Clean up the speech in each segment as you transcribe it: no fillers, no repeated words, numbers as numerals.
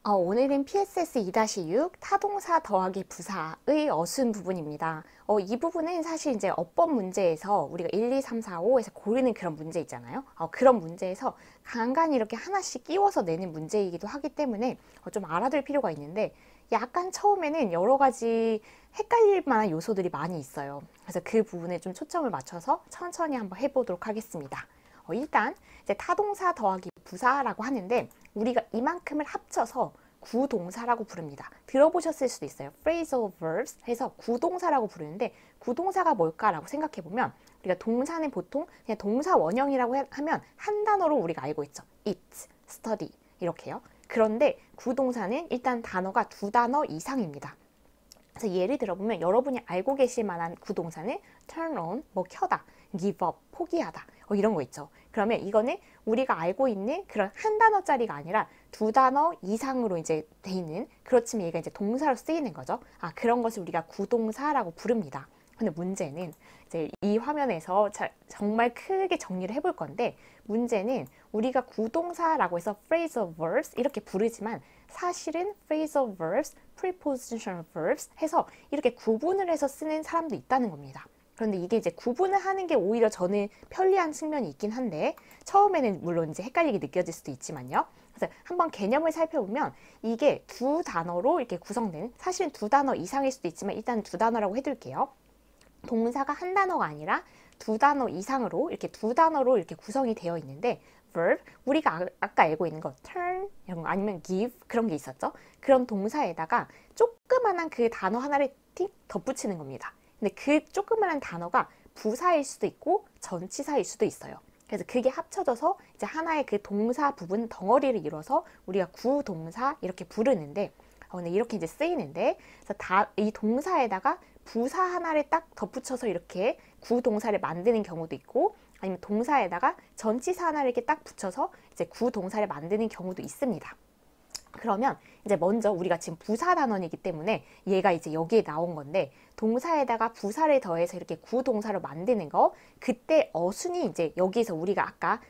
오늘은 PSS 2-6 타동사 더하기 부사의 어순 부분입니다. 이 부분은 사실 이제 어법 문제에서 우리가 1, 2, 3, 4, 5에서 고르는 그런 문제 있잖아요. 그런 문제에서 간간히 이렇게 하나씩 끼워서 내는 문제이기도 하기 때문에 좀 알아둘 필요가 있는데 약간 처음에는 여러 가지 헷갈릴 만한 요소들이 많이 있어요. 그래서 그 부분에 좀 초점을 맞춰서 천천히 한번 해보도록 하겠습니다. 일단 이제 타동사 더하기 부사라고 하는데 우리가 이만큼을 합쳐서 구동사라고 부릅니다. 들어보셨을 수도 있어요. phrasal verbs 해서 구동사라고 부르는데 구동사가 뭘까라고 생각해보면 우리가 동사는 보통 그냥 동사 원형이라고 하면 한 단어로 우리가 알고 있죠. eat, study 이렇게요. 그런데 구동사는 일단 단어가 두 단어 이상입니다. 그래서 예를 들어보면 여러분이 알고 계실 만한 구동사는 turn on, 뭐 켜다, give up, 포기하다 이런 거 있죠. 그러면 이거는 우리가 알고 있는 그런 한 단어짜리가 아니라 두 단어 이상으로 이제 돼 있는 그렇지만 얘가 이제 동사로 쓰이는 거죠. 그런 것을 우리가 구동사라고 부릅니다. 근데 문제는 이제 이 화면에서 정말 크게 정리를 해볼 건데 문제는 우리가 구동사라고 해서 phrasal verbs 이렇게 부르지만 사실은 phrasal verbs, prepositional verbs 해서 이렇게 구분을 해서 쓰는 사람도 있다는 겁니다. 그런데 이게 이제 구분을 하는 게 오히려 저는 편리한 측면이 있긴 한데 처음에는 물론 이제 헷갈리게 느껴질 수도 있지만요. 그래서 한번 개념을 살펴보면 이게 두 단어로 이렇게 구성된 사실은 두 단어 이상일 수도 있지만 일단 두 단어라고 해둘게요. 동사가 한 단어가 아니라 두 단어 이상으로 이렇게 두 단어로 이렇게 구성이 되어 있는데 verb 우리가 아까 알고 있는 거 turn 이런 거 아니면 give 그런 게 있었죠. 그런 동사에다가 조그만한 그 단어 하나를 틱 덧붙이는 겁니다. 근데 그 조그만한 단어가 부사일 수도 있고 전치사일 수도 있어요. 그래서 그게 합쳐져서 이제 하나의 그 동사 부분 덩어리를 이뤄서 우리가 구동사 이렇게 부르는데 근데 이렇게 이제 쓰이는데 그래서 이 동사에다가 부사 하나를 딱 덧붙여서 이렇게 구동사를 만드는 경우도 있고 아니면 동사에다가 전치사 하나를 이렇게 딱 붙여서 이제 구동사를 만드는 경우도 있습니다. 그러면 이제 먼저 우리가 지금 부사 단원이기 때문에 얘가 이제 여기에 나온 건데 동사에다가 부사를 더해서 이렇게 구동사로 만드는 거 그때 어순이 이제 여기서 우리가 아까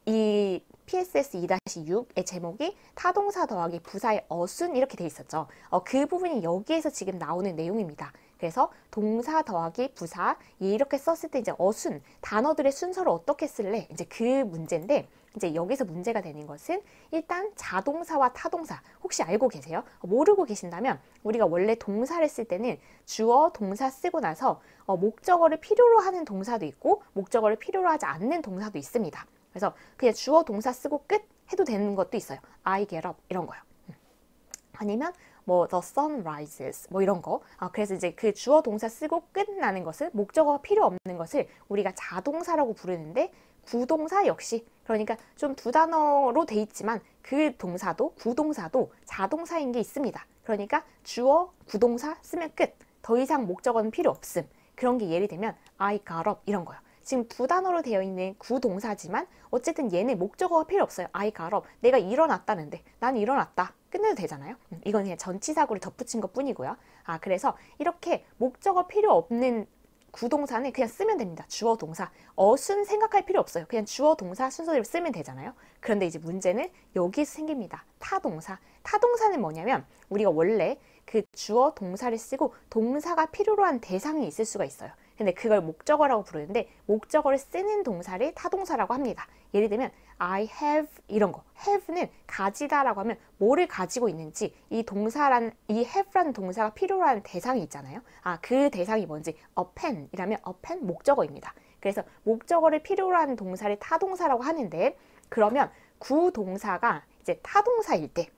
이 PSS 2-6의 제목이 타동사 더하기 부사의 어순 이렇게 돼 있었죠. 그 부분이 여기에서 지금 나오는 내용입니다. 그래서 동사 더하기 부사 이렇게 썼을 때 이제 어순 단어들의 순서를 어떻게 쓸래? 이제 그 문제인데 이제 여기서 문제가 되는 것은 일단 자동사와 타동사 혹시 알고 계세요? 모르고 계신다면 우리가 원래 동사를 쓸 때는 주어 동사 쓰고 나서 목적어를 필요로 하는 동사도 있고 목적어를 필요로 하지 않는 동사도 있습니다. 그래서 그냥 주어 동사 쓰고 끝 해도 되는 것도 있어요. I get up 이런 거요. 아니면 뭐 the sun rises 뭐 이런 거. 그래서 이제 그 주어 동사 쓰고 끝나는 것을 목적어가 필요 없는 것을 우리가 자동사라고 부르는데 구동사 역시 그러니까 좀 두 단어로 돼 있지만 그 동사도 구동사도 자동사인 게 있습니다. 그러니까 주어 구동사 쓰면 끝. 더 이상 목적어는 필요 없음. 그런 게 예를 들면 I got up 이런 거요. 지금 두 단어로 되어 있는 구동사지만 어쨌든 얘는 목적어가 필요 없어요. I got up. 내가 일어났다는데 난 일어났다. 끝내도 되잖아요. 이건 그냥 전치사구를 덧붙인 것 뿐이고요. 그래서 이렇게 목적어 필요 없는 구동사는 그냥 쓰면 됩니다. 주어 동사. 어순 생각할 필요 없어요. 그냥 주어 동사 순서대로 쓰면 되잖아요. 그런데 이제 문제는 여기에서 생깁니다. 타동사. 타동사는 뭐냐면 우리가 원래 그 주어 동사를 쓰고 동사가 필요로 한 대상이 있을 수가 있어요. 근데 그걸 목적어라고 부르는데 목적어를 쓰는 동사를 타동사라고 합니다. 예를 들면 I have 이런 거. have는 가지다라고 하면 뭐를 가지고 있는지 이 have라는 동사가 필요로 하는 대상이 있잖아요. 그 대상이 뭔지 a pen이라면 a pen 목적어입니다. 그래서 목적어를 필요로 하는 동사를 타동사라고 하는데 그러면 구동사가 이제 타동사일 때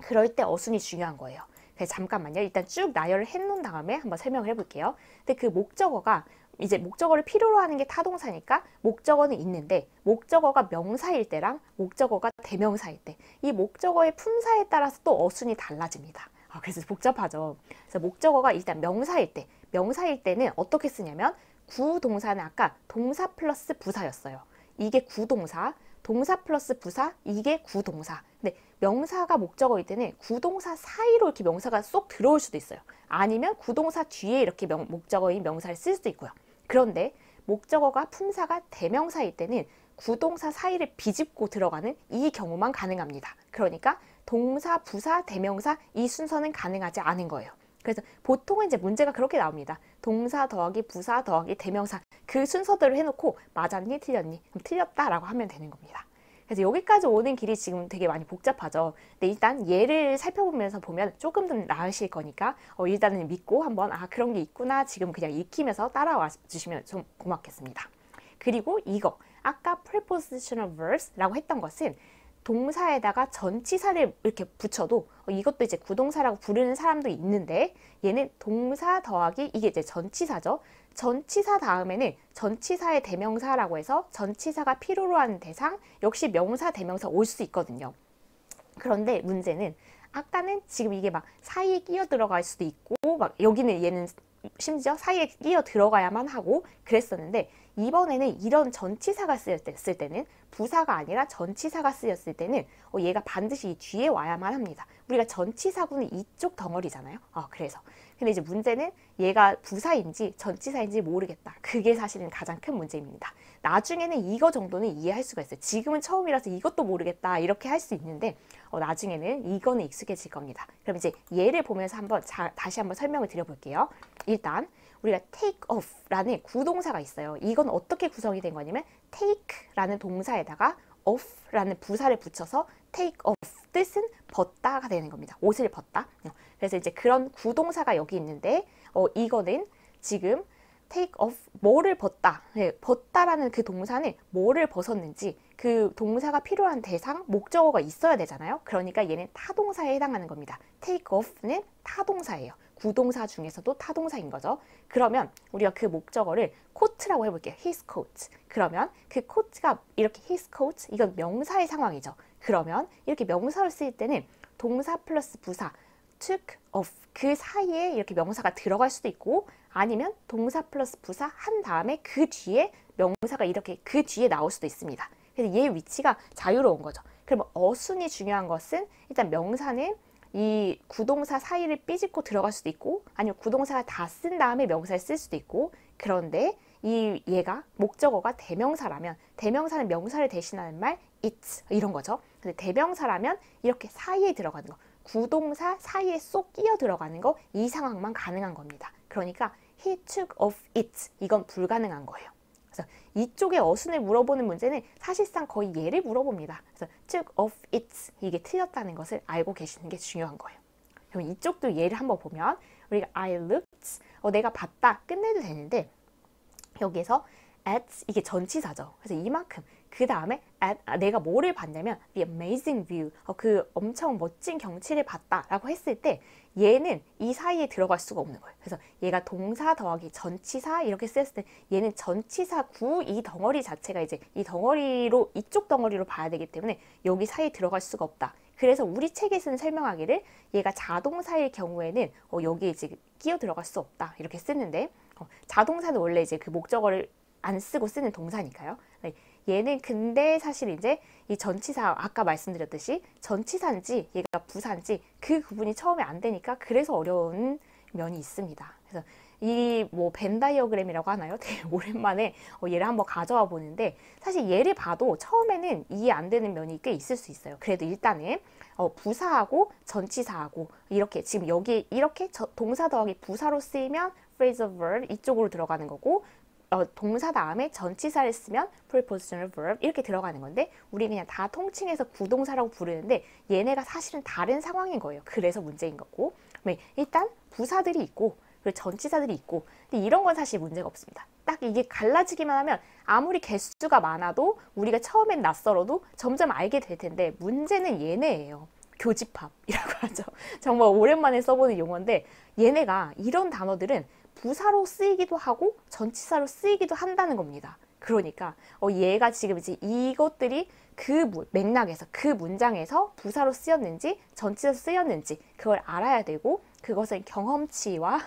그럴 때 어순이 중요한 거예요. 그래서 잠깐만요. 일단 쭉 나열을 해놓은 다음에 한번 설명을 해볼게요. 근데 그 목적어가 이제 목적어를 필요로 하는 게 타동사니까 목적어는 있는데 목적어가 명사일 때랑 목적어가 대명사일 때 이 목적어의 품사에 따라서 또 어순이 달라집니다. 그래서 복잡하죠. 그래서 목적어가 일단 명사일 때는 어떻게 쓰냐면 구동사는 아까 동사 플러스 부사였어요. 이게 구동사, 동사 플러스 부사, 이게 구동사. 근데 명사가 목적어일 때는 구동사 사이로 이렇게 명사가 쏙 들어올 수도 있어요. 아니면 구동사 뒤에 이렇게 목적어인 명사를 쓸 수도 있고요. 그런데 목적어가 품사가 대명사일 때는 구동사 사이를 비집고 들어가는 이 경우만 가능합니다. 그러니까 동사, 부사, 대명사 이 순서는 가능하지 않은 거예요. 그래서 보통은 이제 문제가 그렇게 나옵니다. 동사 더하기 부사 더하기 대명사 그 순서대로 해놓고 맞았니 틀렸니? 그럼 틀렸다라고 하면 되는 겁니다. 그래서 여기까지 오는 길이 지금 되게 많이 복잡하죠. 근데 일단 예를 살펴보면서 보면 조금 더 나으실 거니까 일단은 믿고 한번 그런 게 있구나 지금 그냥 익히면서 따라와 주시면 좀 고맙겠습니다. 그리고 이거 아까 prepositional verbs라고 했던 것은 동사에다가 전치사를 이렇게 붙여도 이것도 이제 구동사라고 부르는 사람도 있는데 얘는 동사 더하기 이게 이제 전치사죠. 전치사 다음에는 전치사의 대명사라고 해서 전치사가 필요로 하는 대상 역시 명사 대명사 올 수 있거든요. 그런데 문제는 아까는 지금 이게 막 사이에 끼어 들어갈 수도 있고 막 여기는 얘는 심지어 사이에 끼어 들어가야만 하고 그랬었는데 이번에는 이런 전치사가 쓰였을 때는 부사가 아니라 전치사가 쓰였을 때는 얘가 반드시 이 뒤에 와야만 합니다. 우리가 전치사구는 이쪽 덩어리잖아요. 그래서 근데 이제 문제는 얘가 부사인지 전치사인지 모르겠다. 그게 사실은 가장 큰 문제입니다. 나중에는 이거 정도는 이해할 수가 있어요. 지금은 처음이라서 이것도 모르겠다 이렇게 할 수 있는데 나중에는 이거는 익숙해질 겁니다. 그럼 이제 예를 보면서 다시 한번 설명을 드려볼게요. 일단 우리가 take off라는 구동사가 있어요. 이건 어떻게 구성이 된 거냐면 take라는 동사에다가 off라는 부사를 붙여서 take off 뜻은 벗다가 되는 겁니다. 옷을 벗다. 그래서 이제 그런 구동사가 여기 있는데 이거는 지금 take off 뭐를 벗다. 벗다라는 그 동사는 뭐를 벗었는지 그 동사가 필요한 대상, 목적어가 있어야 되잖아요. 그러니까 얘는 타동사에 해당하는 겁니다. take off는 타동사예요. 구동사 중에서도 타동사인 거죠. 그러면 우리가 그 목적어를 코트라고 해볼게요. his coat. 그러면 그 코트가 이렇게 his coat, 이건 명사의 상황이죠. 그러면 이렇게 명사를 쓸 때는 동사 플러스 부사 took off 그 사이에 이렇게 명사가 들어갈 수도 있고 아니면 동사 플러스 부사 한 다음에 그 뒤에 명사가 이렇게 그 뒤에 나올 수도 있습니다. 그래서 얘 위치가 자유로운 거죠. 그러면 어순이 중요한 것은 일단 명사는 이 구동사 사이를 삐집고 들어갈 수도 있고 아니면 구동사가 다 쓴 다음에 명사를 쓸 수도 있고 그런데 얘가 목적어가 대명사라면 대명사는 명사를 대신하는 말 it 이런 거죠. 근데 대명사라면 이렇게 사이에 들어가는 거 구동사 사이에 쏙 끼어 들어가는 거 이 상황만 가능한 겁니다. 그러니까 he took off it 이건 불가능한 거예요. 그래서 이쪽에 어순을 물어보는 문제는 사실상 거의 얘를 물어봅니다. 그래서 took off it 이게 틀렸다는 것을 알고 계시는 게 중요한 거예요. 그럼 이쪽도 얘를 한번 보면 우리가 I looked 내가 봤다 끝내도 되는데 여기에서 at 이게 전치사죠. 그래서 이만큼 그 다음에 내가 뭐를 봤냐면 the amazing view 그 엄청 멋진 경치를 봤다라고 했을 때 얘는 이 사이에 들어갈 수가 없는 거예요. 그래서 얘가 동사 더하기 전치사 이렇게 쓰였을 때 얘는 전치사 구 이 덩어리 자체가 이제 이 덩어리로 이쪽 덩어리로 봐야 되기 때문에 여기 사이에 들어갈 수가 없다. 그래서 우리 책에서는 설명하기를 얘가 자동사일 경우에는 여기에 이제 끼어 들어갈 수 없다 이렇게 쓰는데 자동사는 원래 이제 그 목적어를 안 쓰고 쓰는 동사니까요. 얘는 근데 사실 이제 이 전치사 아까 말씀드렸듯이 전치사인지 얘가 부사인지 그 구분이 처음에 안 되니까 그래서 어려운 면이 있습니다. 그래서 이 뭐 벤 다이어그램이라고 하나요? 되게 오랜만에 얘를 한번 가져와 보는데 사실 얘를 봐도 처음에는 이해 안 되는 면이 꽤 있을 수 있어요. 그래도 일단은 부사하고 전치사하고 이렇게 지금 여기 이렇게 동사 더하기 부사로 쓰이면 phrasal verb 이쪽으로 들어가는 거고 동사 다음에 전치사를 쓰면 prepositional verb 이렇게 들어가는 건데 우리 그냥 다 통칭해서 구동사라고 부르는데 얘네가 사실은 다른 상황인 거예요. 그래서 문제인 거고 일단 부사들이 있고 그리고 전치사들이 있고 근데 이런 건 사실 문제가 없습니다. 딱 이게 갈라지기만 하면 아무리 개수가 많아도 우리가 처음엔 낯설어도 점점 알게 될 텐데 문제는 얘네예요. 교집합이라고 하죠. 정말 오랜만에 써보는 용어인데 얘네가 이런 단어들은 부사로 쓰이기도 하고 전치사로 쓰이기도 한다는 겁니다. 그러니까 얘가 지금 이제 이것들이 그 맥락에서 그 문장에서 부사로 쓰였는지 전치사로 쓰였는지 그걸 알아야 되고 그것은 경험치와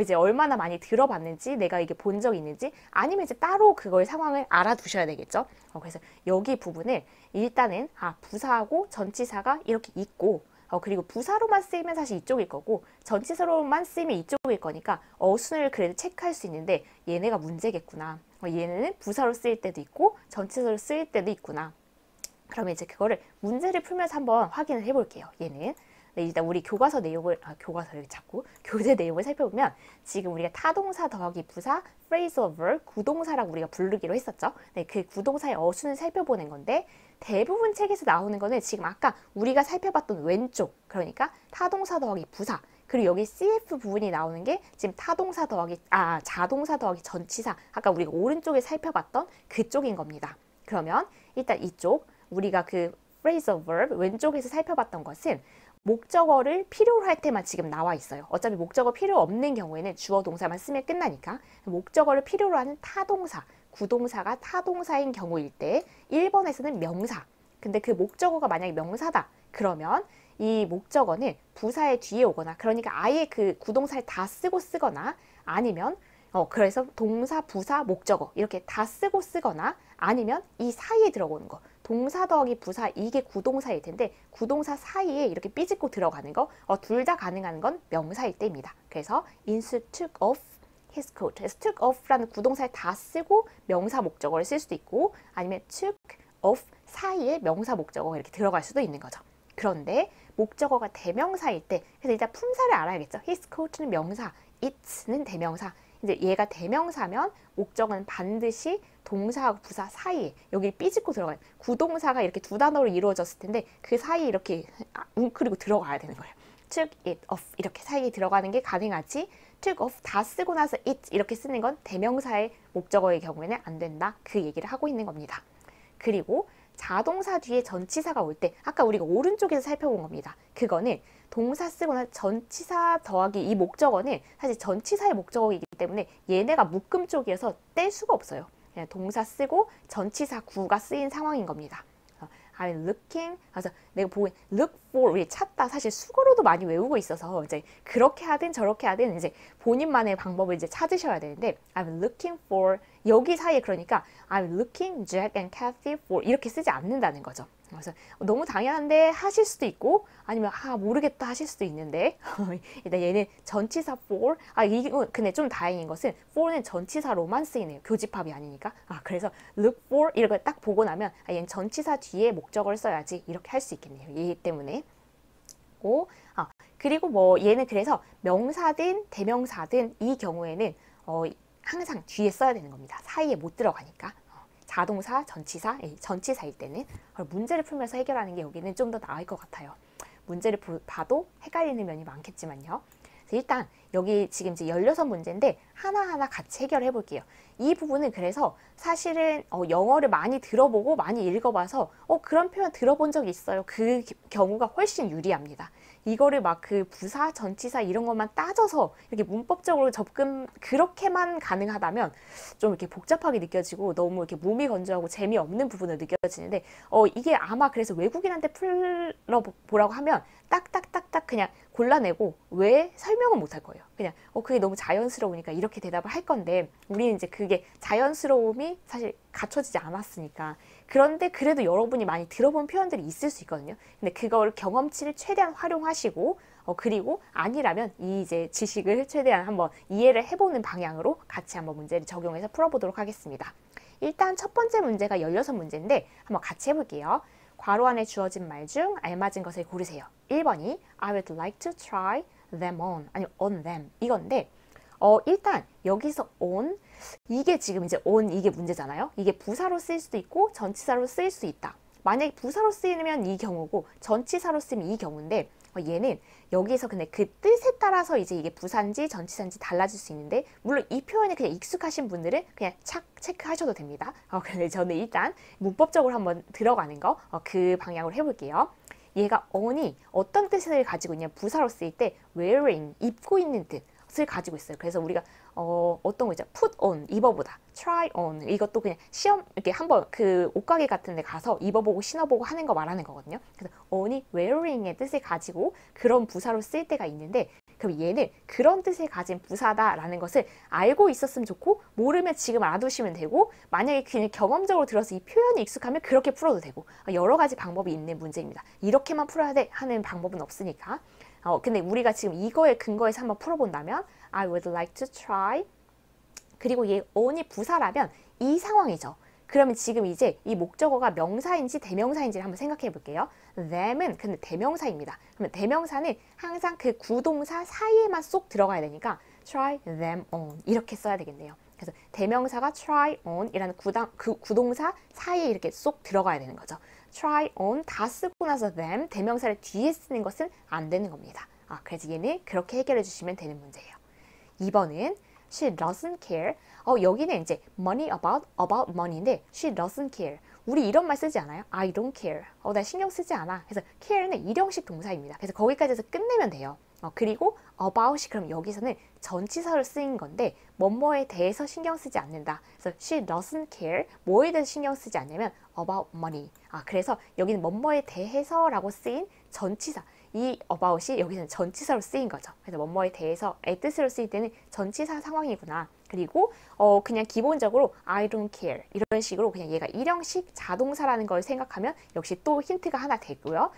이제 얼마나 많이 들어봤는지 내가 이게 본 적이 있는지 아니면 이제 따로 그걸 상황을 알아두셔야 되겠죠. 그래서 여기 부분을 일단은 부사하고 전치사가 이렇게 있고 그리고 부사로만 쓰이면 사실 이쪽일 거고 전치사로만 쓰이면 이쪽일 거니까 어순을 그래도 체크할 수 있는데 얘네가 문제겠구나. 얘네는 부사로 쓰일 때도 있고 전치사로 쓰일 때도 있구나. 그러면 이제 그거를 문제를 풀면서 한번 확인을 해볼게요. 얘는. 네, 일단 우리 교과서 내용을, 교과서를 자꾸 교재 내용을 살펴보면 지금 우리가 타동사 더하기 부사, phrasal verb, 구동사라고 우리가 부르기로 했었죠. 네, 그 구동사의 어순을 살펴보는 건데 대부분 책에서 나오는 거는 지금 아까 우리가 살펴봤던 왼쪽, 그러니까 타동사 더하기 부사, 그리고 여기 CF 부분이 나오는 게 지금 타동사 더하기, 자동사 더하기 전치사, 아까 우리가 오른쪽에 살펴봤던 그쪽인 겁니다. 그러면 일단 이쪽, 우리가 그 phrasal verb 왼쪽에서 살펴봤던 것은 목적어를 필요로 할 때만 지금 나와 있어요. 어차피 목적어 필요 없는 경우에는 주어 동사만 쓰면 끝나니까 목적어를 필요로 하는 타동사, 구동사가 타동사인 경우일 때 1번에서는 명사. 근데 그 목적어가 만약에 명사다. 그러면 이 목적어는 부사의 뒤에 오거나 그러니까 아예 그 구동사를 다 쓰고 쓰거나 아니면 그래서 동사, 부사, 목적어 이렇게 다 쓰고 쓰거나 아니면 이 사이에 들어오는 거. 동사 더하기 부사 이게 구동사일 텐데 구동사 사이에 이렇게 삐집고 들어가는 거 둘 다 가능한 건 명사일 때입니다. 그래서 인수 took off his coat. 그래서 took off라는 구동사를 다 쓰고 명사 목적어를 쓸 수도 있고 아니면 took off 사이에 명사 목적어가 이렇게 들어갈 수도 있는 거죠. 그런데 목적어가 대명사일 때 그래서 일단 품사를 알아야겠죠. his coat는 명사, it는 대명사. 이제 얘가 대명사면 목적어는 반드시 동사하고 부사 사이에 여기 삐집고 들어가요. 구동사가 이렇게 두 단어로 이루어졌을 텐데 그 사이에 이렇게 웅크리고 들어가야 되는 거예요. took it off 이렇게 사이에 들어가는 게 가능하지 took off 다 쓰고 나서 it 이렇게 쓰는 건 대명사의 목적어의 경우에는 안 된다. 그 얘기를 하고 있는 겁니다. 그리고 자동사 뒤에 전치사가 올 때 아까 우리가 오른쪽에서 살펴본 겁니다. 그거는 동사 쓰거나 전치사 더하기 이 목적어는 사실 전치사의 목적어이기 때문에 얘네가 묶음 쪽이어서 뗄 수가 없어요. 그냥 동사 쓰고 전치사 구가 쓰인 상황인 겁니다. I'm looking, 그래서 내가 보고 look for, 우리 찾다 사실 수거로도 많이 외우고 있어서 이제 그렇게 하든 저렇게 하든 이제 본인만의 방법을 이제 찾으셔야 되는데 I'm looking for 여기 사이에 그러니까 I'm looking Jack and Kathy for 이렇게 쓰지 않는다는 거죠. 그래서 너무 당연한데 하실 수도 있고 아니면 모르겠다 하실 수도 있는데 일단 얘는 전치사 for 이거 근데 좀 다행인 것은 for는 전치사로만 쓰이네요. 교집합이 아니니까. 그래서 look for 이렇게 딱 보고 나면 얘는 전치사 뒤에 목적어를 써야지 이렇게 할 수 있겠네요. 얘 때문에. 그리고 뭐 얘는 그래서 명사든 대명사든 이 경우에는 항상 뒤에 써야 되는 겁니다. 사이에 못 들어가니까. 자동사, 전치사, 전치사일 때는 문제를 풀면서 해결하는 게 여기는 좀 더 나을 것 같아요. 문제를 봐도 헷갈리는 면이 많겠지만요. 일단 여기 지금 이제 16문제인데 하나하나 같이 해결해 볼게요. 이 부분은 그래서 사실은 영어를 많이 들어보고 많이 읽어봐서 그런 표현 들어본 적이 있어요. 그 경우가 훨씬 유리합니다. 이거를 막 그 부사, 전치사 이런 것만 따져서 이렇게 문법적으로 접근 그렇게만 가능하다면 좀 이렇게 복잡하게 느껴지고 너무 이렇게 무미건조하고 재미없는 부분을 느껴지는데 이게 아마 그래서 외국인한테 풀어보라고 하면 딱딱딱딱 그냥 골라내고 왜 설명은 못 할 거예요. 그냥 그게 너무 자연스러우니까 이렇게 대답을 할 건데 우리는 이제 그게 자연스러움이 사실 갖춰지지 않았으니까 그런데 그래도 여러분이 많이 들어본 표현들이 있을 수 있거든요. 근데 그걸 경험치를 최대한 활용하시고 그리고 아니라면 이 이제 지식을 최대한 한번 이해를 해보는 방향으로 같이 한번 문제를 적용해서 풀어보도록 하겠습니다. 일단 첫 번째 문제가 16문제인데 한번 같이 해볼게요. 괄호 안에 주어진 말 중 알맞은 것을 고르세요. 1번이 I would like to try them on 아니면 on them 이건데 일단 여기서 on 이게 지금 이제 on 이게 문제잖아요. 이게 부사로 쓰일 수도 있고 전치사로 쓰일 수 있다. 만약에 부사로 쓰이면 이 경우고 전치사로 쓰면 이 경우인데 얘는 여기서 근데 그 뜻에 따라서 이제 이게 부사인지 전치사인지 달라질 수 있는데 물론 이 표현이 그냥 익숙하신 분들은 그냥 착 체크하셔도 됩니다. 근데 저는 일단 문법적으로 한번 들어가는 거 그 방향으로 해볼게요. 얘가 on이 어떤 뜻을 가지고 있냐 부사로 쓰일 때 wearing 입고 있는 뜻을 가지고 있어요. 그래서 우리가 어떤 거 있죠? put on 입어보다, try on 이것도 그냥 시험 이렇게 한번 그 옷가게 같은 데 가서 입어보고 신어보고 하는 거 말하는 거거든요. 그래서 on이 wearing의 뜻을 가지고 그런 부사로 쓰일 때가 있는데 그럼 얘는 그런 뜻을 가진 부사다라는 것을 알고 있었으면 좋고 모르면 지금 알아두시면 되고 만약에 그냥 경험적으로 들어서 이 표현이 익숙하면 그렇게 풀어도 되고 여러 가지 방법이 있는 문제입니다. 이렇게만 풀어야 돼 하는 방법은 없으니까 근데 우리가 지금 이거에 근거해서 한번 풀어본다면 I would like to try 그리고 얘 on이 부사라면 이 상황이죠. 그러면 지금 이제 이 목적어가 명사인지 대명사인지를 한번 생각해 볼게요. them은 근데 대명사입니다. 그러면 대명사는 항상 그 구동사 사이에만 쏙 들어가야 되니까 try them on 이렇게 써야 되겠네요. 그래서 대명사가 try on 이라는 구동사 사이에 이렇게 쏙 들어가야 되는 거죠. try on 다 쓰고 나서 them 대명사를 뒤에 쓰는 것은 안 되는 겁니다. 그래서 얘는 그렇게 해결해 주시면 되는 문제예요. 2번은 she doesn't care. 여기는 이제 money about money인데 she doesn't care. 우리 이런 말 쓰지 않아요? I don't care. 나 신경 쓰지 않아. 그래서 care는 일형식 동사입니다. 그래서 거기까지 해서 끝내면 돼요. 그리고 about이 그럼 여기서는 전치사로 쓰인 건데 뭐뭐에 대해서 신경 쓰지 않는다. 그래서 she doesn't care. 뭐에 대해서 신경 쓰지 않냐면 about money. 그래서 여기는 뭐뭐에 대해서라고 쓰인 전치사. 이 about이 여기서는 전치사로 쓰인 거죠. 그래서 뭐뭐에 대해서의 뜻으로 쓰일 때는 전치사 상황이구나. 그리고 그냥 기본적으로 I don't care 이런 식으로 그냥 얘가 일형식 자동사라는 걸 생각하면 역시 또 힌트가 하나 되고요.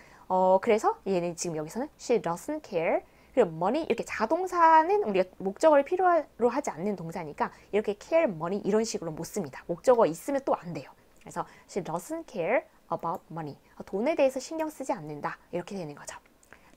그래서 얘는 지금 여기서는 she doesn't care. 그리고 money 이렇게 자동사는 우리가 목적어를 필요로 하지 않는 동사니까 이렇게 care money 이런 식으로 못 씁니다. 목적어 있으면 또 안 돼요. 그래서 she doesn't care about money. 돈에 대해서 신경 쓰지 않는다. 이렇게 되는 거죠.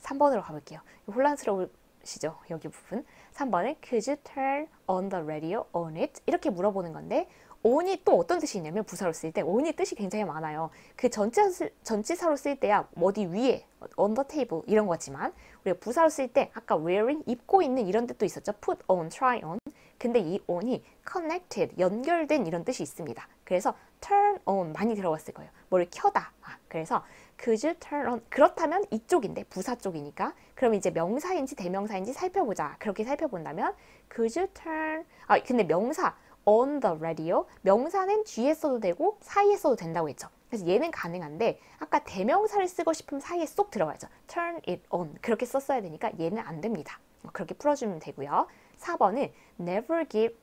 3번으로 가볼게요. 혼란스러우시죠? 여기 부분. 3번은 Could you turn on the radio on it? 이렇게 물어보는 건데 on이 또 어떤 뜻이 있냐면 부사로 쓸 때 on이 뜻이 굉장히 많아요. 그 전치사로 쓸 때야 어디 위에 on the table 이런 거지만 우리가 부사로 쓸 때 아까 wearing 입고 있는 이런 뜻도 있었죠. put on, try on. 근데 이 on이 connected 연결된 이런 뜻이 있습니다. 그래서 turn on 많이 들어봤을 거예요. 뭐를 켜다. 그래서 Could you turn on? 그렇다면 이쪽인데 부사 쪽이니까 그럼 이제 명사인지 대명사인지 살펴보자. 그렇게 살펴본다면 Could you turn? 근데 명사 on the radio 명사는 뒤에 써도 되고 사이에 써도 된다고 했죠. 그래서 얘는 가능한데 아까 대명사를 쓰고 싶으면 사이에 쏙 들어가야죠. turn it on 그렇게 썼어야 되니까 얘는 안 됩니다. 그렇게 풀어주면 되고요. 4번은 never give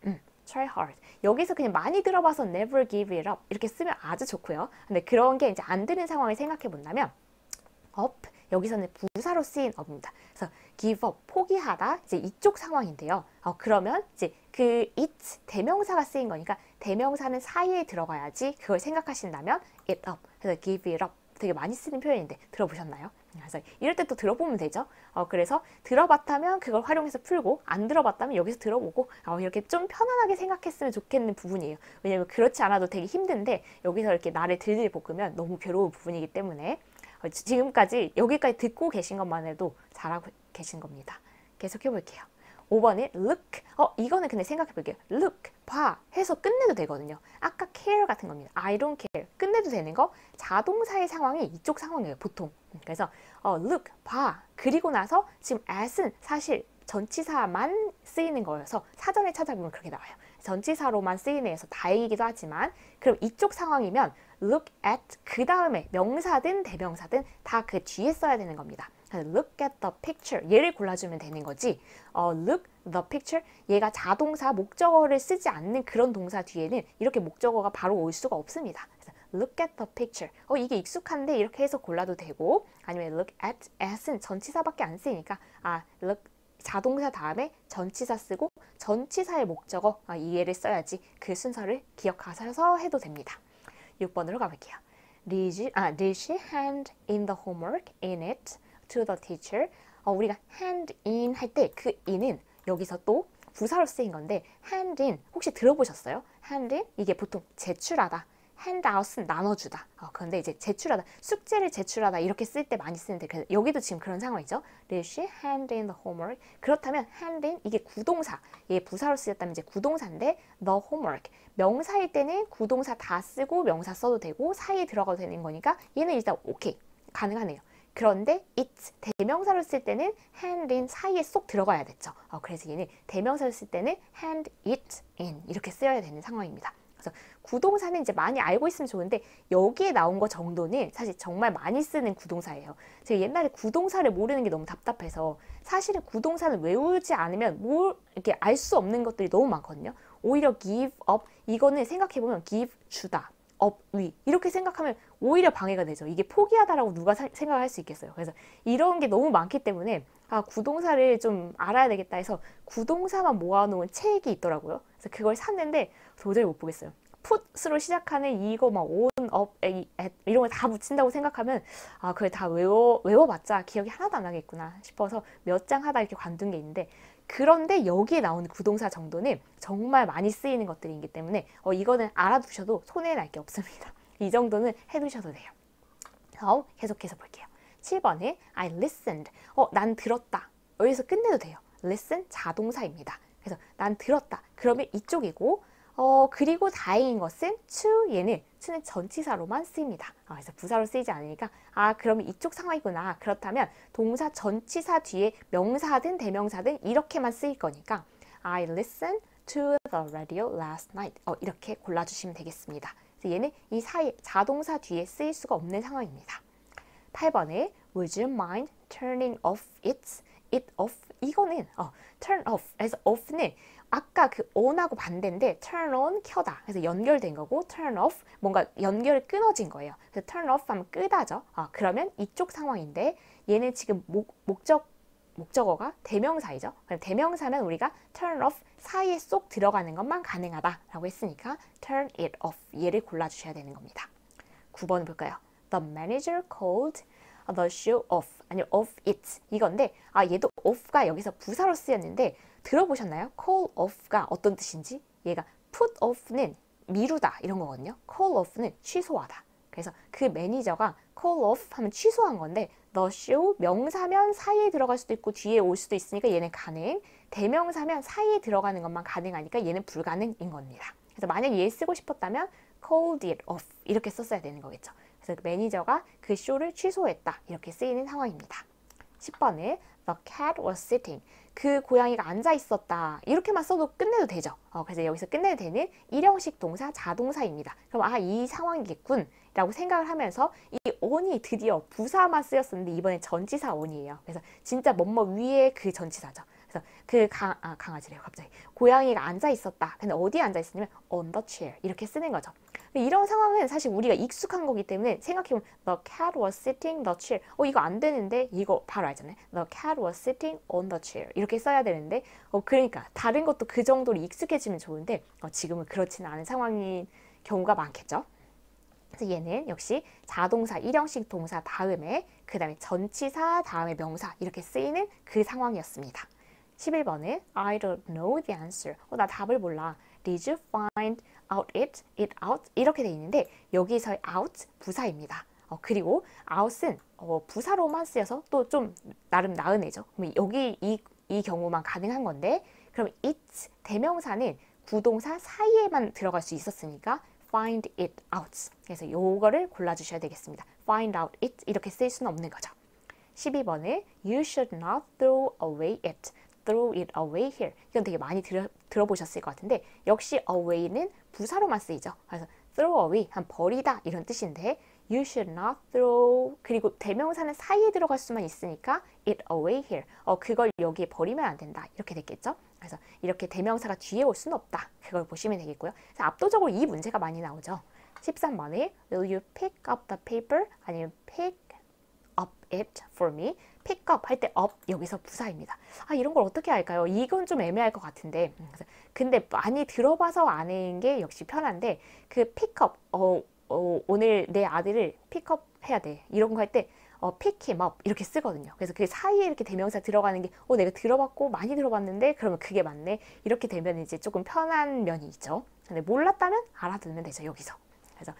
try hard. 여기서 그냥 많이 들어봐서 never give it up 이렇게 쓰면 아주 좋고요. 근데 그런 게 이제 안 되는 상황을 생각해 본다면 up 여기서는 부사로 쓰인 up입니다. 그래서 give up 포기하다 이제 이쪽 상황인데요. 그러면 이제 그 it 대명사가 쓰인 거니까 대명사는 사이에 들어가야지 그걸 생각하신다면 it up 그래서 give it up 되게 많이 쓰는 표현인데 들어보셨나요? 그래서 이럴 때 또 들어보면 되죠. 그래서 들어봤다면 그걸 활용해서 풀고 안 들어봤다면 여기서 들어보고 이렇게 좀 편안하게 생각했으면 좋겠는 부분이에요. 왜냐면 그렇지 않아도 되게 힘든데 여기서 이렇게 나를 들들 볶으면 너무 괴로운 부분이기 때문에 지금까지 여기까지 듣고 계신 것만 해도 잘하고 계신 겁니다. 계속 해볼게요. 5번은 look. 이거는 근데 생각해 볼게요. look, 봐 해서 끝내도 되거든요. 아까 care 같은 겁니다. I don't care. 끝내도 되는 거 자동사의 상황이 이쪽 상황이에요. 보통. 그래서 look, 봐. 그리고 나서 지금 at은 사실 전치사만 쓰이는 거여서 사전에 찾아보면 그렇게 나와요. 전치사로만 쓰이네 해서 다행이기도 하지만 그럼 이쪽 상황이면 look at 그 다음에 명사든 대명사든 다 그 뒤에 써야 되는 겁니다. look at the picture 얘를 골라주면 되는 거지 look the picture 얘가 자동사 목적어를 쓰지 않는 그런 동사 뒤에는 이렇게 목적어가 바로 올 수가 없습니다. 그래서 look at the picture 이게 익숙한데 이렇게 해서 골라도 되고 아니면 look at은 전치사밖에 안 쓰이니까 look 자동사 다음에 전치사 쓰고 전치사의 목적어 이 예를 써야지 그 순서를 기억하셔서 해도 됩니다. 6번으로 가볼게요. Did she hand in the homework in it to the teacher? 우리가 hand in 할 때 그 in은 여기서 또 부사로 쓰인 건데 hand in 혹시 들어보셨어요? hand in 이게 보통 제출하다. hand out은 나눠주다. 그런데 이제 제출하다, 숙제를 제출하다 이렇게 쓸 때 많이 쓰는데 여기도 지금 그런 상황이죠. Did she hand in the homework? 그렇다면 hand in 이게 구동사, 얘 부사로 쓰였다면 이제 구동사인데 the homework 명사일 때는 구동사 다 쓰고 명사 써도 되고 사이에 들어가도 되는 거니까 얘는 일단 오케이 가능하네요. 그런데 it 대명사로 쓸 때는 hand in 사이에 쏙 들어가야 됐죠. 그래서 얘는 대명사로 쓸 때는 hand it in 이렇게 쓰여야 되는 상황입니다. 그래서 구동사는 이제 많이 알고 있으면 좋은데 여기에 나온 거 정도는 사실 정말 많이 쓰는 구동사예요. 제가 옛날에 구동사를 모르는 게 너무 답답해서 사실은 구동사는 외우지 않으면 이렇게 알 수 없는 것들이 너무 많거든요. 오히려 give up 이거는 생각해보면 give 주다. up 위 이렇게 생각하면 오히려 방해가 되죠. 이게 포기하다라고 누가 생각할 수 있겠어요. 그래서 이런 게 너무 많기 때문에 구동사를 좀 알아야 되겠다 해서 구동사만 모아놓은 책이 있더라고요. 그래서 그걸 샀는데 도저히 못 보겠어요. put으로 시작하는 이거 막 on, up, at 이런 거 다 붙인다고 생각하면 그걸 다 외워봤자 기억이 하나도 안 나겠구나 싶어서 몇 장 하다 이렇게 관둔 게 있는데 그런데 여기에 나오는 구동사 정도는 정말 많이 쓰이는 것들이기 때문에 이거는 알아두셔도 손해날 게 없습니다. 이 정도는 해두셔도 돼요. 계속해서 볼게요. 7번에 I listened. 난 들었다. 여기서 끝내도 돼요. listen 자동사입니다. 그래서 난 들었다. 그러면 이쪽이고 그리고 다행인 것은 to 얘는 to는 전치사로만 쓰입니다. 그래서 부사로 쓰이지 않으니까 그러면 이쪽 상황이구나. 그렇다면 동사 전치사 뒤에 명사든 대명사든 이렇게만 쓰일 거니까 I listened to the radio last night. 이렇게 골라주시면 되겠습니다. 그래서 얘는 이 사이 자동사 뒤에 쓰일 수가 없는 상황입니다. 8번에 Would you mind turning off it off? 이거는 turn off. 그래서 off는 아까 그 on하고 반대인데 turn on 켜다. 그래서 연결된 거고 turn off 뭔가 연결이 끊어진 거예요. 그래서 turn off 하면 끄다죠. 그러면 이쪽 상황인데 얘는 지금 목적어가 대명사이죠. 그럼 대명사면 우리가 turn off 사이에 쏙 들어가는 것만 가능하다라고 했으니까 turn it off 얘를 골라주셔야 되는 겁니다. 9번 볼까요? The manager called the show off. 아니요, off it. 이건데 얘도 off가 여기서 부사로 쓰였는데 들어보셨나요? call off가 어떤 뜻인지? 얘가 put off는 미루다 이런 거거든요. call off는 취소하다. 그래서 그 매니저가 call off 하면 취소한 건데 the show 명사면 사이에 들어갈 수도 있고 뒤에 올 수도 있으니까 얘는 가능. 대명사면 사이에 들어가는 것만 가능하니까 얘는 불가능인 겁니다. 그래서 만약 얘 쓰고 싶었다면 called it off 이렇게 썼어야 되는 거겠죠. 그래서 그 매니저가 그 쇼를 취소했다 이렇게 쓰이는 상황입니다. 10번에 The cat was sitting. 그 고양이가 앉아 있었다. 이렇게만 써도 끝내도 되죠. 그래서 여기서 끝내도 되는 일형식 동사 자동사입니다. 그럼 이 상황이겠군 라고 생각을 하면서 이 on이 드디어 부사만 쓰였었는데 이번엔 전치사 on이에요. 그래서 진짜 뭐뭐 위에 그 전치사죠. 그래서 그 강아지래요. 갑자기 고양이가 앉아 있었다. 근데 어디에 앉아 있었냐면 on the chair 이렇게 쓰는 거죠. 이런 상황은 사실 우리가 익숙한 거기 때문에 생각해보면 the cat was sitting the chair. 이거 안 되는데 이거 바로 알잖아요. The cat was sitting on the chair 이렇게 써야 되는데 그러니까 다른 것도 그 정도로 익숙해지면 좋은데 지금은 그렇지는 않은 상황인 경우가 많겠죠. 그래서 얘는 역시 자동사 일형식 동사 다음에 그 다음에 전치사 다음에 명사 이렇게 쓰이는 그 상황이었습니다. 11번은 I don't know the answer. 나 답을 몰라. Did you find it out? 이렇게 돼 있는데 여기서의 out 부사입니다. 그리고 out은 부사로만 쓰여서 또 좀 나름 나은 애죠. 그럼 여기 이 경우만 가능한 건데 그럼 it 대명사는 부동사 사이에만 들어갈 수 있었으니까 find it out. 그래서 요거를 골라주셔야 되겠습니다. find out it 이렇게 쓸 수는 없는 거죠. 12번에 You should not throw away it. throw it away here. 이건 되게 많이 들어보셨을 것 같은데 역시 away는 부사로만 쓰이죠. 그래서 throw away, 한 버리다 이런 뜻인데 You should not throw 그리고 대명사는 사이에 들어갈 수만 있으니까 it away here. 그걸 여기에 버리면 안 된다. 이렇게 됐겠죠. 그래서 이렇게 대명사가 뒤에 올 수는 없다. 그걸 보시면 되겠고요. 그래서 압도적으로 이 문제가 많이 나오죠. 13번에 Will you pick up the paper? 아니면 pick up it for me? pick up 할 때 up 여기서 부사입니다. 이런 걸 어떻게 할까요? 이건 좀 애매할 것 같은데 근데 많이 들어봐서 아는 게 역시 편한데 그 pick up 오늘 내 아들을 pick up 해야 돼. 이런 거 할 때 pick him up 이렇게 쓰거든요. 그래서 그 사이에 이렇게 대명사 들어가는 게 내가 들어봤고 많이 들어봤는데 그러면 그게 맞네. 이렇게 되면 이제 조금 편한 면이 있죠. 근데 몰랐다면 알아두면 되죠. 여기서. 그래서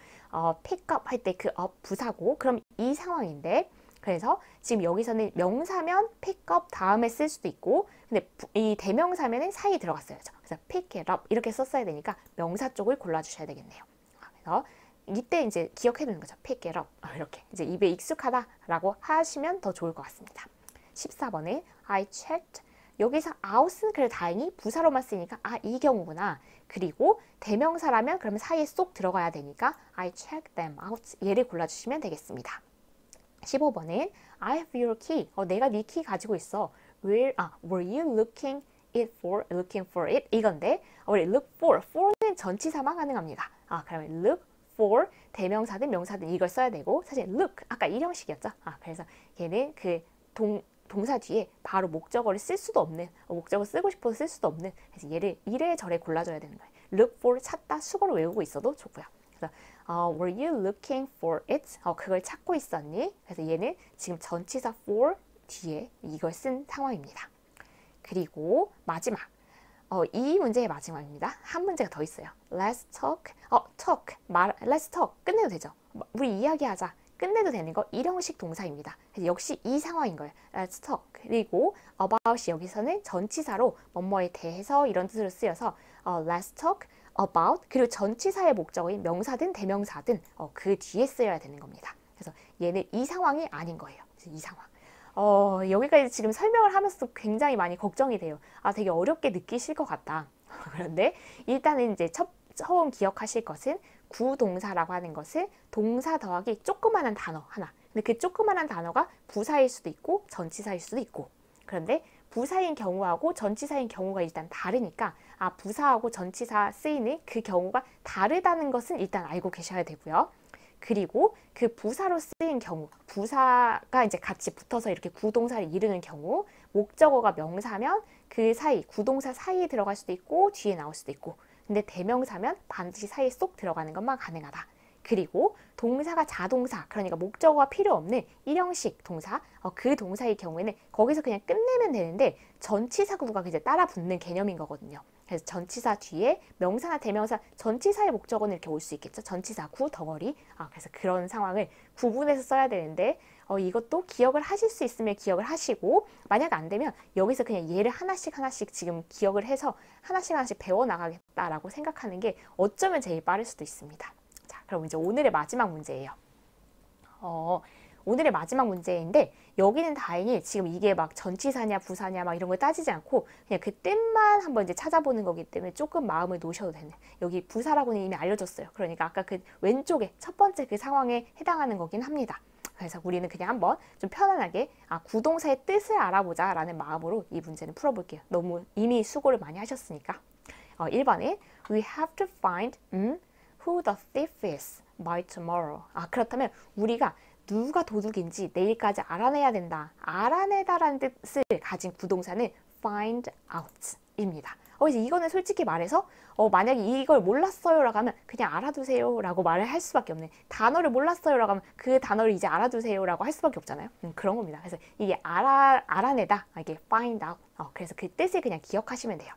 pick up 할 때 그 up 부사고 그럼 이 상황인데 그래서 지금 여기서는 명사면 pick up 다음에 쓸 수도 있고 근데 이 대명사면은 사이에 들어갔어요. 그래서 pick it up 이렇게 썼어야 되니까 명사 쪽을 골라주셔야 되겠네요. 그래서 이때 이제 기억해 두는 거죠. pick it up 이렇게 이제 입에 익숙하다라고 하시면 더 좋을 것 같습니다. 14번에 I checked 여기서 out은 그래 다행히 부사로만 쓰니까 이 경우구나. 그리고 대명사라면 그러면 사이에 쏙 들어가야 되니까 I checked them out 얘를 골라주시면 되겠습니다. 15번은 I have your key. 내가 네 키 가지고 있어. Were you looking for it? 이건데 우리 look for는 전치사만 가능합니다. 그러면 look for 대명사든 명사든 이걸 써야 되고 사실 look 아까 일형식이었죠. 그래서 얘는 그 동사 뒤에 바로 목적어를 쓸 수도 없는 목적어 쓰고 싶어서 쓸 수도 없는 그래서 얘를 이래저래 골라줘야 되는 거예요. look for 찾다 수거로 외우고 있어도 좋고요. 그래서 were you looking for it? 그걸 찾고 있었니? 그래서 얘는 지금 전치사 for 뒤에 이걸 쓴 상황입니다. 그리고 마지막 이 문제의 마지막입니다. 한 문제가 더 있어요. Let's talk. Let's talk. 끝내도 되죠. 우리 이야기하자. 끝내도 되는 거 일형식 동사입니다. 그래서 역시 이 상황인 거예요. Let's talk. 그리고 about이 여기서는 전치사로 뭐뭐에 대해서 이런 뜻으로 쓰여서 Let's talk about 그리고 전치사의 목적인 명사든 대명사든 그 뒤에 쓰여야 되는 겁니다. 그래서 얘는 이 상황이 아닌 거예요. 이 상황. 여기까지 지금 설명을 하면서도 굉장히 많이 걱정이 돼요. 되게 어렵게 느끼실 것 같다. 그런데 일단은 이제 처음 기억하실 것은 구동사라고 하는 것은 동사 더하기 조그마한 단어 하나. 근데 그 조그마한 단어가 부사일 수도 있고 전치사일 수도 있고. 그런데 부사인 경우하고 전치사인 경우가 일단 다르니까 부사하고 전치사 쓰이는 그 경우가 다르다는 것은 일단 알고 계셔야 되고요. 그리고 그 부사로 쓰인 경우, 부사가 이제 같이 붙어서 이렇게 구동사를 이루는 경우, 목적어가 명사면 그 사이, 구동사 사이에 들어갈 수도 있고 뒤에 나올 수도 있고, 근데 대명사면 반드시 사이에 쏙 들어가는 것만 가능하다. 그리고 동사가 자동사, 그러니까 목적어가 필요 없는 일형식 동사, 그 동사의 경우에는 거기서 그냥 끝내면 되는데 전치사 구가 이제 따라 붙는 개념인 거거든요. 그래서 전치사 뒤에 명사나 대명사, 전치사의 목적어는 이렇게 올 수 있겠죠. 전치사 구, 덩어리. 그래서 그런 상황을 구분해서 써야 되는데 이것도 기억을 하실 수 있으면 기억을 하시고 만약 안 되면 여기서 그냥 얘를 하나씩 지금 기억을 해서 하나씩 배워나가겠다라고 생각하는 게 어쩌면 제일 빠를 수도 있습니다. 자, 그럼 이제 오늘의 마지막 문제예요. 오늘의 마지막 문제인데 여기는 다행히 지금 이게 막 전치사냐 부사냐 막 이런 걸 따지지 않고 그냥 그 뜻만 한번 이제 찾아보는 거기 때문에 조금 마음을 놓으셔도 되는 여기 부사라고는 이미 알려줬어요. 그러니까 아까 그 왼쪽에 첫 번째 그 상황에 해당하는 거긴 합니다. 그래서 우리는 그냥 한번 좀 편안하게 구동사의 뜻을 알아보자 라는 마음으로 이 문제는 풀어볼게요. 너무 이미 수고를 많이 하셨으니까 1번에 We have to find who the thief is by tomorrow. 그렇다면 우리가 누가 도둑인지 내일까지 알아내야 된다. 알아내다라는 뜻을 가진 구동사는 find out입니다. 그래서 이거는 솔직히 말해서 만약에 이걸 몰랐어요 라고 하면 그냥 알아두세요 라고 말을 할 수밖에 없네. 단어를 몰랐어요 라고 하면 그 단어를 이제 알아두세요 라고 할 수밖에 없잖아요. 그런 겁니다. 그래서 이게 알아내다 이게 find out. 그래서 그 뜻을 그냥 기억하시면 돼요.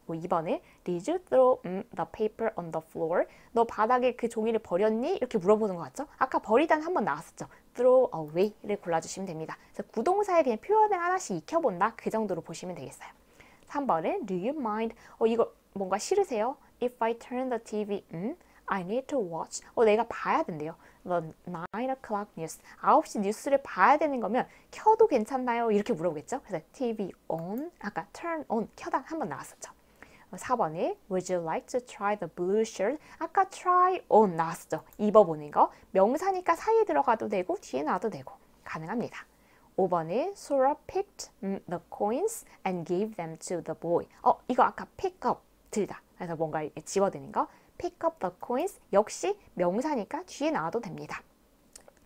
2번에 Did you throw the paper on the floor? 너 바닥에 그 종이를 버렸니? 이렇게 물어보는 것 같죠? 아까 버리다는 한번 나왔었죠. throw away를 골라주시면 됩니다. 그래서 구동사에 그냥 표현을 하나씩 익혀본다. 그 정도로 보시면 되겠어요. 3번은 Do you mind? 이거 뭔가 싫으세요? If I turn the TV I need to watch. 내가 봐야 된대요. The 9 o'clock news. 9시 뉴스를 봐야 되는 거면 켜도 괜찮나요? 이렇게 물어보겠죠. 그래서 TV on. 아까 turn on. 켜다 한번 나왔었죠. 4번에 Would you like to try the blue shirt? 아까 try on 나왔었죠. 입어보는 거. 명사니까 사이에 들어가도 되고 뒤에 놔도 되고 가능합니다. 5번에 Sora picked the coins and gave them to the boy. 이거 아까 pick up 들다. 그래서 뭔가 집어드는 거. pick up the coins 역시 명사니까 뒤에 나와도 됩니다.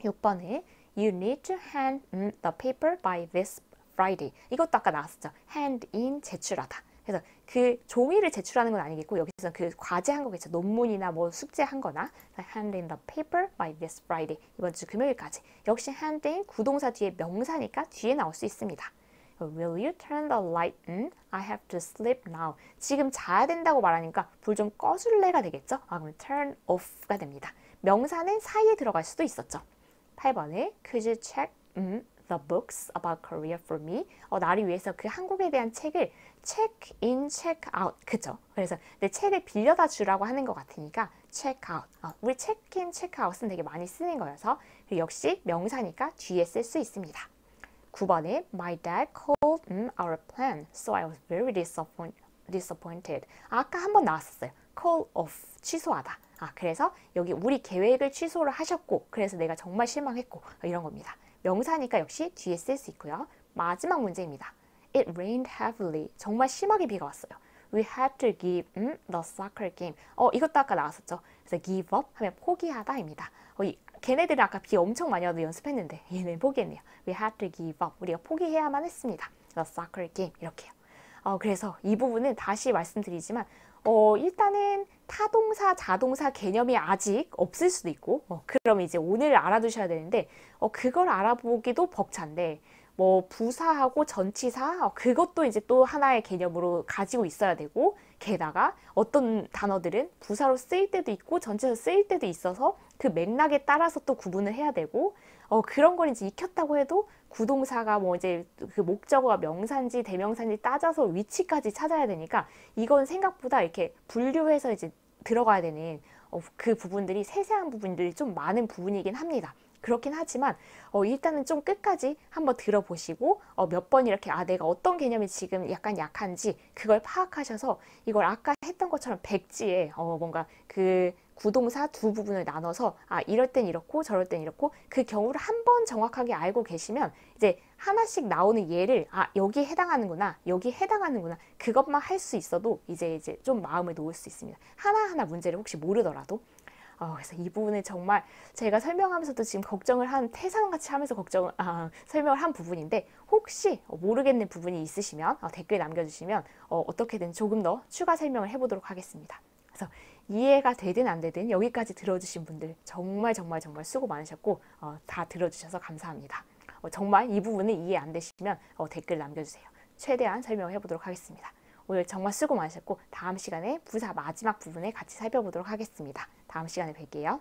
6번에 You need to hand the paper by this Friday. 이것도 아까 나왔었죠. hand in 제출하다. 그래서 그 종이를 제출하는 건 아니겠고 여기서 그 과제한 거겠죠. 논문이나 뭐 숙제한 거나 hand in the paper by this Friday. 이번 주 금요일까지. 역시 hand in 구동사 뒤에 명사니까 뒤에 나올 수 있습니다. Will you turn the light on? I have to sleep now. 지금 자야 된다고 말하니까 불 좀 꺼줄래가 되겠죠. 그럼 turn off가 됩니다. 명사는 사이에 들어갈 수도 있었죠. 8번에 Could you check the books about Korea for me? 나를 위해서 그 한국에 대한 책을 check in, check out. 그죠? 그래서 내 책을 빌려다 주라고 하는 것 같으니까 check out. 우리 check in, check out은 되게 많이 쓰는 거여서 역시 명사니까 뒤에 쓸 수 있습니다. 9번에 My dad called our plan, so I was very disappointed. 아까 한번 나왔었어요. call off, 취소하다. 그래서 여기 우리 계획을 취소를 하셨고 그래서 내가 정말 실망했고 이런 겁니다. 명사니까 역시 뒤에 쓸 수 있고요. 마지막 문제입니다. It rained heavily. 정말 심하게 비가 왔어요. We had to give the soccer game. 이것도 아까 나왔었죠. 그래서 give up 하면 포기하다입니다. 걔네들은 아까 비 엄청 많이 와도 연습했는데 얘는 포기했네요. We had to give up. 우리가 포기해야만 했습니다. The soccer game 이렇게요. 그래서 이 부분은 다시 말씀드리지만 일단은 타동사, 자동사 개념이 아직 없을 수도 있고, 그럼 이제 오늘 알아두셔야 되는데, 그걸 알아보기도 벅찬데, 뭐 부사하고 전치사, 그것도 이제 또 하나의 개념으로 가지고 있어야 되고, 게다가 어떤 단어들은 부사로 쓰일 때도 있고, 전치사로 쓰일 때도 있어서 그 맥락에 따라서 또 구분을 해야 되고, 그런 걸 이제 익혔다고 해도 구동사가 뭐 이제 그 목적어가 명사인지 대명사인지 따져서 위치까지 찾아야 되니까 이건 생각보다 이렇게 분류해서 이제 들어가야 되는 그 부분들이 세세한 부분들이 좀 많은 부분이긴 합니다. 그렇긴 하지만 일단은 좀 끝까지 한번 들어보시고 몇 번 이렇게 내가 어떤 개념이 지금 약간 약한지 그걸 파악하셔서 이걸 아까 했던 것처럼 백지에 뭔가 그 구동사 두 부분을 나눠서 이럴 땐 이렇고 저럴 땐 이렇고 그 경우를 한번 정확하게 알고 계시면 이제 하나씩 나오는 예를 여기 해당하는구나 여기 해당하는구나 그것만 할 수 있어도 이제 좀 마음을 놓을 수 있습니다. 하나하나 문제를 혹시 모르더라도 그래서 이 부분은 정말 제가 설명하면서도 지금 걱정을 한 태산같이 하면서 설명을 한 부분인데 혹시 모르겠는 부분이 있으시면 댓글 남겨주시면 어떻게든 조금 더 추가 설명을 해보도록 하겠습니다. 그래서 이해가 되든 안 되든 여기까지 들어주신 분들 정말 정말 정말 수고 많으셨고 다 들어주셔서 감사합니다. 정말 이 부분은 이해 안 되시면 댓글 남겨주세요. 최대한 설명을 해보도록 하겠습니다. 오늘 정말 수고 많으셨고 다음 시간에 부사 마지막 부분에 같이 살펴보도록 하겠습니다. 다음 시간에 뵐게요.